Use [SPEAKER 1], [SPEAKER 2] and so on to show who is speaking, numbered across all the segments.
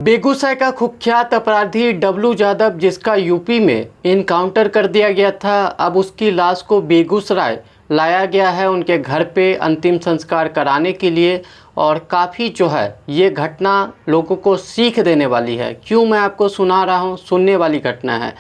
[SPEAKER 1] बेगूसराय का कुख्यात अपराधी डब्लू यादव, जिसका यूपी में इनकाउंटर कर दिया गया था, अब उसकी लाश को बेगूसराय लाया गया है उनके घर पे अंतिम संस्कार कराने के लिए। और काफ़ी जो है ये घटना लोगों को सीख देने वाली है। क्यों मैं आपको सुना रहा हूँ, सुनने वाली घटना है।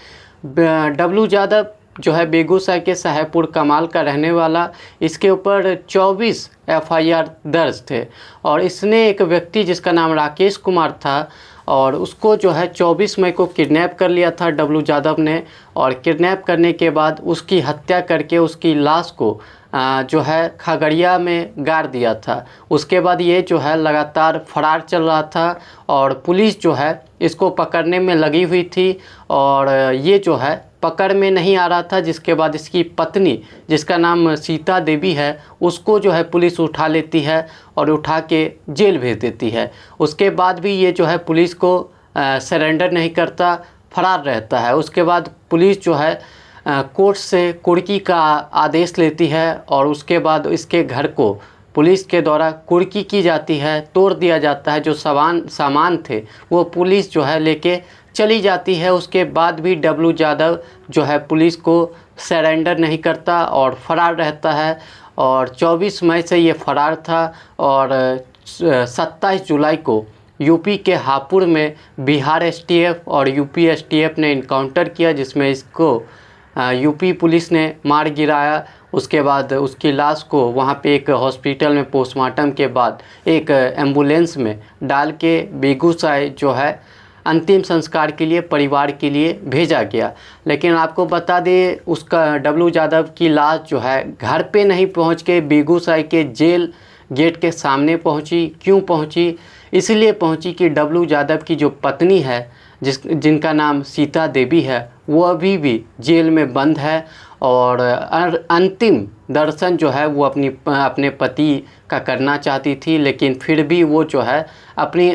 [SPEAKER 1] डब्लू यादव जो है बेगूसराय के साहेबपुर कमाल का रहने वाला, इसके ऊपर 24 एफआईआर दर्ज थे। और इसने एक व्यक्ति जिसका नाम राकेश कुमार था, और उसको जो है 24 मई को किडनैप कर लिया था डब्लू यादव ने। और किडनैप करने के बाद उसकी हत्या करके उसकी लाश को जो है खगड़िया में गाड़ दिया था। उसके बाद ये जो है लगातार फरार चल रहा था और पुलिस जो है इसको पकड़ने में लगी हुई थी। और ये जो है पकड़ में नहीं आ रहा था, जिसके बाद इसकी पत्नी जिसका नाम सीता देवी है, उसको जो है पुलिस उठा लेती है और उठा के जेल भेज देती है। उसके बाद भी ये जो है पुलिस को सरेंडर नहीं करता, फरार रहता है। उसके बाद पुलिस जो है कोर्ट से कुर्की का आदेश लेती है और उसके बाद इसके घर को पुलिस के द्वारा कुर्की की जाती है, तोड़ दिया जाता है। जो सामान थे वो पुलिस जो है लेके चली जाती है। उसके बाद भी डब्लू यादव जो है पुलिस को सरेंडर नहीं करता और फरार रहता है। और 24 मई से ये फरार था और 27 जुलाई को यूपी के हापुड़ में बिहार एसटीएफ और यूपी एसटीएफ ने इनकाउंटर किया, जिसमें इसको यूपी पुलिस ने मार गिराया। उसके बाद उसकी लाश को वहाँ पे एक हॉस्पिटल में पोस्टमार्टम के बाद एक एम्बुलेंस में डाल के बेगूसराय जो है अंतिम संस्कार के लिए परिवार के लिए भेजा गया। लेकिन आपको बता दें, उसका डब्लू यादव की लाश जो है घर पे नहीं पहुँच के बेगूसराय के जेल गेट के सामने पहुँची। क्यों पहुँची? इसलिए पहुँची कि डब्लू यादव की जो पत्नी है जिनका नाम सीता देवी है, वो अभी भी जेल में बंद है। और अंतिम दर्शन जो है वो अपने पति का करना चाहती थी, लेकिन फिर भी वो जो है अपनी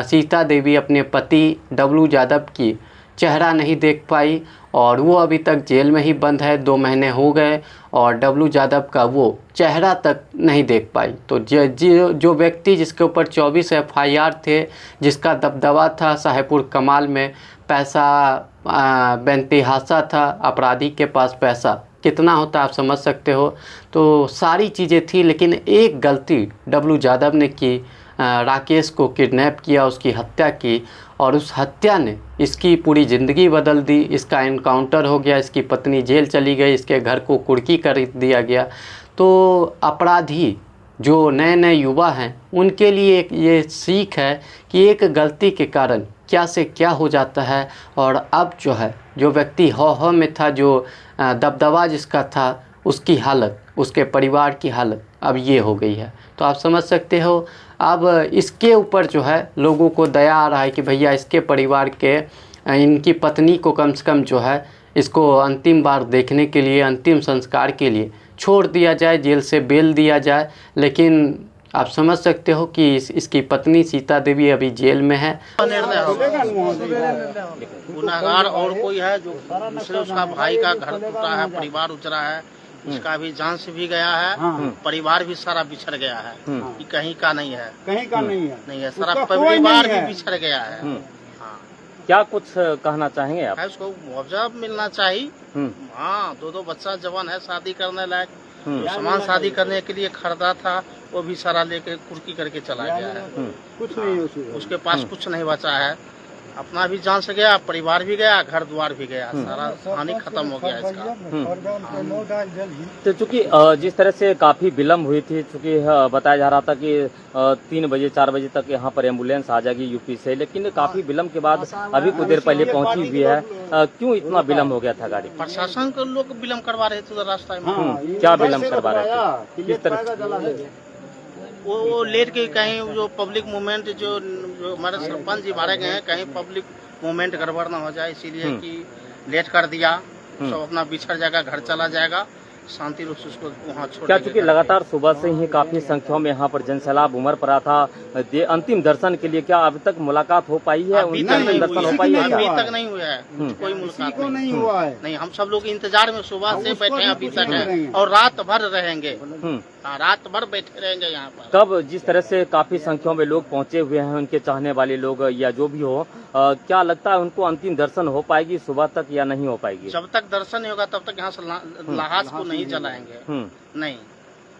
[SPEAKER 1] सीता देवी अपने पति डब्लू यादव की चेहरा नहीं देख पाई और वो अभी तक जेल में ही बंद है। 2 महीने हो गए और डब्लू यादव का वो चेहरा तक नहीं देख पाई। तो जो व्यक्ति जिसके ऊपर 24 एफआईआर थे, जिसका दबदबा था साहेबपुर कमाल में, पैसा बेंतहासा था, अपराधी के पास पैसा कितना होता आप समझ सकते हो। तो सारी चीज़ें थी, लेकिन एक गलती डब्लू यादव ने की, राकेश को किडनैप किया, उसकी हत्या की और उस हत्या ने इसकी पूरी ज़िंदगी बदल दी। इसका इनकाउंटर हो गया, इसकी पत्नी जेल चली गई, इसके घर को कुर्की कर दिया गया। तो अपराधी जो नए नए युवा हैं उनके लिए ये सीख है कि एक गलती के कारण क्या से क्या हो जाता है। और अब जो है जो व्यक्ति हौ में था, जो दबदबा जिसका था, उसकी हालत, उसके परिवार की हालत अब ये हो गई है। तो आप समझ सकते हो, अब इसके ऊपर जो है लोगों को दया आ रहा है कि भैया इसके परिवार के इनकी पत्नी को कम से कम जो है इसको अंतिम बार देखने के लिए, अंतिम संस्कार के लिए छोड़ दिया जाए, जेल से बेल दिया जाए। लेकिन आप समझ सकते हो कि इसकी पत्नी सीता देवी अभी जेल में है।
[SPEAKER 2] गुनाहगार और कोई है जो दूसरे, उसका भाई का घर टूटा है, परिवार उजरा है, इसका भी जान से भी गया है, परिवार भी सारा बिछड़ गया है। कि कहीं का नहीं है, कहीं का नहीं है, सारा परिवार भी बिछड़ गया है।
[SPEAKER 3] क्या कुछ कहना चाहेंगे आप?
[SPEAKER 2] उसको मुआवजा मिलना चाहिए। हाँ, 2 बच्चा जवान है, शादी करने लायक, सामान शादी करने के लिए खरीदा था, वो भी सारा लेके कुर्की करके चला गया है।
[SPEAKER 4] कुछ नहीं,
[SPEAKER 2] उसके पास कुछ नहीं बचा है। अपना भी जान से गया, परिवार भी गया, घर द्वार भी गया, सारा हानि खत्म हो गया इसका।
[SPEAKER 3] तो चूंकि जिस तरह से काफी विलम्ब हुई थी, चूंकि बताया जा रहा था कि 3 बजे 4 बजे तक यहाँ पर एम्बुलेंस आ जाएगी यूपी से, लेकिन काफी विलम्ब के बाद अभी कुछ देर पहले पहुंची हुई है। क्यों इतना विलम्ब हो गया था गाड़ी?
[SPEAKER 2] प्रशासन के लोग विलम्ब करवा रहे थे रास्ता में।
[SPEAKER 3] क्या विलम्ब करवा रहे थे? किस तरह?
[SPEAKER 2] वो लेट के कहीं जो पब्लिक मूवमेंट जो हमारे सरपंच जी मारे गए हैं, कहीं पब्लिक मूवमेंट गड़बड़ ना हो जाए, इसीलिए कि लेट कर दिया। सब अपना बिछड़ जाएगा, घर चला जाएगा, शांति रूप से उसको वहाँ छोड़
[SPEAKER 3] क्या
[SPEAKER 2] देंगे
[SPEAKER 3] चूंकि
[SPEAKER 2] घर पे।
[SPEAKER 3] लगातार सुबह से ही काफी संख्या में यहाँ पर जनसैलाब उमड़ पड़ा था अंतिम दर्शन के लिए, क्या अभी तक मुलाकात हो पाई है?
[SPEAKER 2] अभी
[SPEAKER 3] उनकी
[SPEAKER 2] तक नहीं
[SPEAKER 3] दर्शन
[SPEAKER 2] हुई
[SPEAKER 3] हो पाई है
[SPEAKER 2] है,
[SPEAKER 3] क्या?
[SPEAKER 2] अभी तक नहीं हुआ है, कोई मुलाकात नहीं हुआ है। नहीं, हम सब लोग इंतजार में सुबह से बैठे हैं अभी तक है, और रात भर रहेंगे। हाँ, रात भर बैठे रहेंगे यहाँ पर।
[SPEAKER 3] कब जिस तरह से काफी संख्या में लोग पहुंचे हुए हैं, उनके चाहने वाले लोग या जो भी हो, क्या लगता है उनको अंतिम दर्शन हो पाएगी सुबह तक या नहीं हो पाएगी?
[SPEAKER 2] जब तक दर्शन नहीं होगा तब तक यहाँ से लाश को नहीं जलाएंगे। नहीं,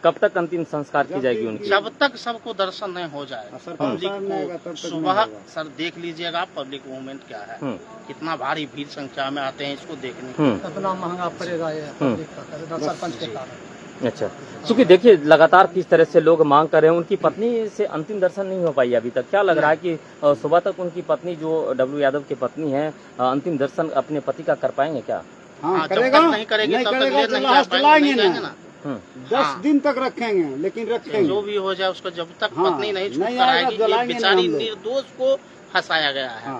[SPEAKER 3] कब तक अंतिम संस्कार की जाएगी उनकी?
[SPEAKER 2] जब तक सबको दर्शन नहीं हो जाए। पब्लिक को सुबह सर देख लीजिएगा पब्लिक मूवमेंट क्या है, कितना भारी भीड़ संख्या में आते हैं इसको देखने।
[SPEAKER 4] कितना महंगा पड़ेगा ये पब्लिक का सरपंच के कारण।
[SPEAKER 3] अच्छा, क्योंकि देखिए लगातार किस तरह से लोग मांग कर रहे हैं, उनकी पत्नी से अंतिम दर्शन नहीं हो पाई अभी तक। क्या लग रहा है कि सुबह तक उनकी पत्नी जो डब्ल्यू यादव की पत्नी है अंतिम दर्शन अपने पति का कर पाएंगे क्या?
[SPEAKER 2] हाँ, जब तक नहीं करेगी तब तक ले नहीं
[SPEAKER 5] चलाएंगे
[SPEAKER 2] ना।
[SPEAKER 5] 10 दिन तक रखेंगे, लेकिन रखेंगे
[SPEAKER 2] जो भी हो जाए उसको, जब तक
[SPEAKER 5] हाँ,
[SPEAKER 2] पत्नी नहीं छूट
[SPEAKER 5] नहीं
[SPEAKER 2] कर
[SPEAKER 5] आएगा,
[SPEAKER 2] आएगी। ये
[SPEAKER 5] जलाएंगे
[SPEAKER 2] बेचारी
[SPEAKER 5] नहीं हम लोग।
[SPEAKER 2] निर्दोष को फंसाया गया है।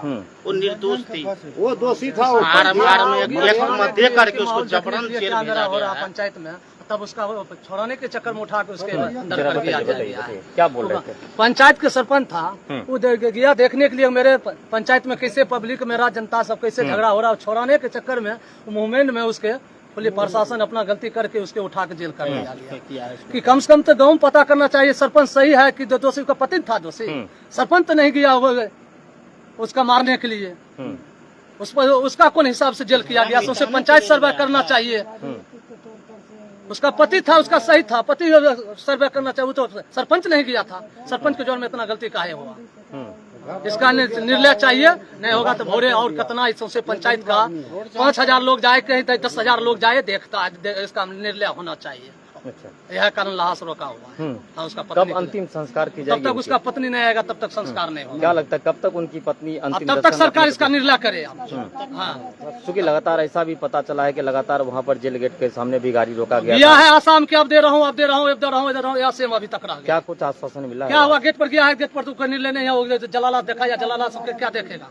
[SPEAKER 2] वो निर्दोष थी,
[SPEAKER 5] वो दोषी था। वो
[SPEAKER 2] मार में एक दे करके उसको जबरन जेल भेजा
[SPEAKER 4] हो
[SPEAKER 2] गया
[SPEAKER 4] रहा
[SPEAKER 2] है।
[SPEAKER 4] पंचायत में, तब उसका वो छोड़ाने के चक्कर में उठा के उसके अंदर
[SPEAKER 3] जरा
[SPEAKER 4] कर दिया
[SPEAKER 3] बताइए,
[SPEAKER 4] गया है।
[SPEAKER 3] क्या बोल रहे थे?
[SPEAKER 4] पंचायत के सरपंच था, वो गया देखने के लिए मेरे पंचायत में कैसे पब्लिक मेरा जनता सब कैसे झगड़ा हो रहा है। छोड़ाने के चक्कर में मूवमेंट में उसके पुलिस प्रशासन अपना गलती करके उसके उठा के जेल कर दिया कि कम से कम तो गाँव पता करना चाहिए सरपंच सही है कि दोषी का पति था दोषी। सरपंच तो नहीं गया वो उसका मारने के लिए, उस पर उसका कौन हिसाब से जेल किया गया? उसे पंचायत सर्वे करना चाहिए। उसका पति था, उसका सही था, पति सर्वे करना चाहिए। वो तो सरपंच नहीं गया था, सरपंच के जोर में इतना गलती काहे हुआ? इसका निर्णय चाहिए, नहीं होगा तो भोरे और कितना इससे पंचायत का 5,000 लोग जाए, कहीं 10,000 लोग जाए, देखता है इसका निर्णय होना चाहिए।
[SPEAKER 3] अच्छा,
[SPEAKER 4] यह कारण लाश रोका हुआ है। हाँ, उसका
[SPEAKER 3] कब
[SPEAKER 4] पत्नी
[SPEAKER 3] अंतिम संस्कार की
[SPEAKER 4] जब
[SPEAKER 3] जाएगी?
[SPEAKER 4] तक उसका पत्नी नहीं आएगा तब तक संस्कार नहीं होगा।
[SPEAKER 3] क्या लगता है कब तक उनकी पत्नी अंतिम
[SPEAKER 4] तब तक
[SPEAKER 3] दर्शन
[SPEAKER 4] सरकार
[SPEAKER 3] अपने
[SPEAKER 4] इसका निर्णय करे। हाँ,
[SPEAKER 3] क्योंकि लगातार ऐसा भी पता चला है कि लगातार वहाँ पर जेल गेट के सामने भी गाड़ी रोका गया
[SPEAKER 4] दिया
[SPEAKER 3] था।
[SPEAKER 4] है आसाम के, अब दे रहा हूँ, अब दे रहा हूँ, अब दे रहा हूँ, इधर रहा यहाँ से अभी तक रह गया।
[SPEAKER 3] क्या कुछ आश्वासन मिला
[SPEAKER 4] क्या
[SPEAKER 3] है?
[SPEAKER 4] हुआ? गेट पर गया है, गेट पर तो कोई निर्णय नहीं है। जलालास देखा या जलालास सबके क्या देखेगा?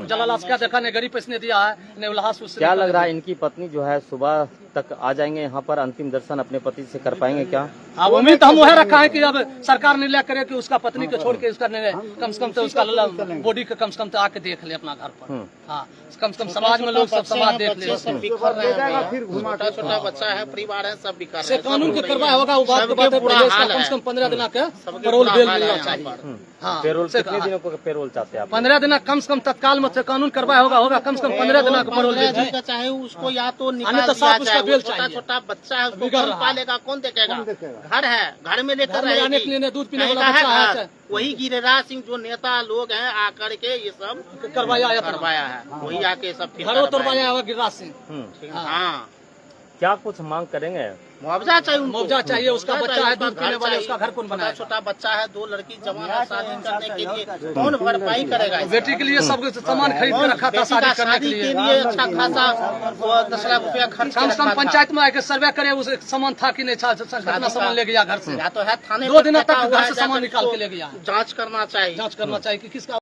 [SPEAKER 4] जलालास क्या देखा? नहीं गरीब पैसे दिया है, नहीं उल्लास उससे।
[SPEAKER 3] क्या लग रहा है इनकी पत्नी जो है सुबह तक आ जाएंगे यहाँ पर, अंतिम दर्शन अपने पति से कर पाएंगे क्या?
[SPEAKER 4] अब उम्मीद हम वह रखा है कि अब सरकार निर्णय करे कि उसका पत्नी को छोड़ के उसका निर्णय कम से कम तो उसका बॉडी को कम से कम तो आके देख ले अपना घर पर। हाँ, कम से कम समाज में लोग सब समाज देख ले।
[SPEAKER 2] सब बिखर रहे हैं, छोटा छोटा बच्चा है, परिवार है, सब बिखर रहे
[SPEAKER 4] से
[SPEAKER 2] हैं।
[SPEAKER 4] कानून के कार्रवाई होगा, वो बात
[SPEAKER 2] सबके
[SPEAKER 4] है,
[SPEAKER 2] बुरा हाल
[SPEAKER 4] कम
[SPEAKER 2] है।
[SPEAKER 4] से कम 15 दिन का
[SPEAKER 2] सबके
[SPEAKER 4] पेरोल
[SPEAKER 2] बुरा
[SPEAKER 4] बेल
[SPEAKER 2] हाल है
[SPEAKER 4] मिलना
[SPEAKER 2] यहाँ
[SPEAKER 4] चाहिए।
[SPEAKER 2] पर।
[SPEAKER 4] हाँ,
[SPEAKER 3] पेरोल कितने दिनों को पेरोल चाहते हैं आप?
[SPEAKER 4] 15 दिन कम से कम तत्काल में कानून कार्रवाई होगा कम से कम 15 दिन का पेरोल
[SPEAKER 2] पंद्रह
[SPEAKER 4] मिल
[SPEAKER 2] दिन का चाहे उसको या तो
[SPEAKER 4] अन्य
[SPEAKER 2] निकाल
[SPEAKER 4] तो
[SPEAKER 2] दिया
[SPEAKER 4] साफ उसका
[SPEAKER 2] जाए।
[SPEAKER 4] बेल
[SPEAKER 2] वो छोटा
[SPEAKER 4] चाहिए।
[SPEAKER 2] छोटा बच्चा है, उसको
[SPEAKER 4] बिगड़
[SPEAKER 2] कौन
[SPEAKER 4] रहा है।
[SPEAKER 2] पालेगा, कौन देखेगा? घर है, घर में लेकर
[SPEAKER 4] घर में रहने के लिए
[SPEAKER 2] रहेगी।
[SPEAKER 4] दूध पीने
[SPEAKER 2] कहीं
[SPEAKER 4] वाला
[SPEAKER 2] का है
[SPEAKER 4] बच्चा है,
[SPEAKER 2] घर? वही गिरिराज सिंह जो नेता लोग हैं आकर के ये सब
[SPEAKER 4] करवाया था।
[SPEAKER 2] करवाया है, वही आके सब फिर
[SPEAKER 4] घरों
[SPEAKER 2] करवाया
[SPEAKER 4] तोड़वाया हुआ गिरिराज सिंह।
[SPEAKER 2] है। हाँ,
[SPEAKER 3] क्या कुछ मांग करेंगे?
[SPEAKER 2] मुआवजा चाहिए उनको।
[SPEAKER 4] मुआवजा चाहिए, उसका
[SPEAKER 2] मुआवजा
[SPEAKER 4] बच्चा है,
[SPEAKER 2] चाहिए,
[SPEAKER 4] दूध पीने वाले,
[SPEAKER 2] चाहिए।
[SPEAKER 4] उसका घर कौन बनाएगा?
[SPEAKER 2] छोटा बच्चा है, 2 लड़की जवान है, शादी करने के लिए कौन भरपाई करेगा? इसका?
[SPEAKER 4] बेटी के लिए सब सामान खरीद के रखा था
[SPEAKER 2] बेटी
[SPEAKER 4] शादी
[SPEAKER 2] का
[SPEAKER 4] करने के
[SPEAKER 2] शादी
[SPEAKER 4] लिए।
[SPEAKER 2] के लिए अच्छा खासा 10 लाख रुपया खर्च
[SPEAKER 4] कम से कम
[SPEAKER 2] रखा था।
[SPEAKER 4] पंचायत में आके सर्वे करे उस सामान था कि नहीं था, कितना सामान ले गया घर से।
[SPEAKER 2] या तो है थाने
[SPEAKER 4] 2
[SPEAKER 2] पर
[SPEAKER 4] दिन
[SPEAKER 2] फेंका
[SPEAKER 4] तक
[SPEAKER 2] हुआ
[SPEAKER 4] घर
[SPEAKER 2] है,
[SPEAKER 4] से सामान
[SPEAKER 2] जाकर
[SPEAKER 4] निकाल के
[SPEAKER 2] उसको
[SPEAKER 4] ले गया।
[SPEAKER 2] जांच करना चाहिए।
[SPEAKER 4] जांच करना चाहिए कि किसका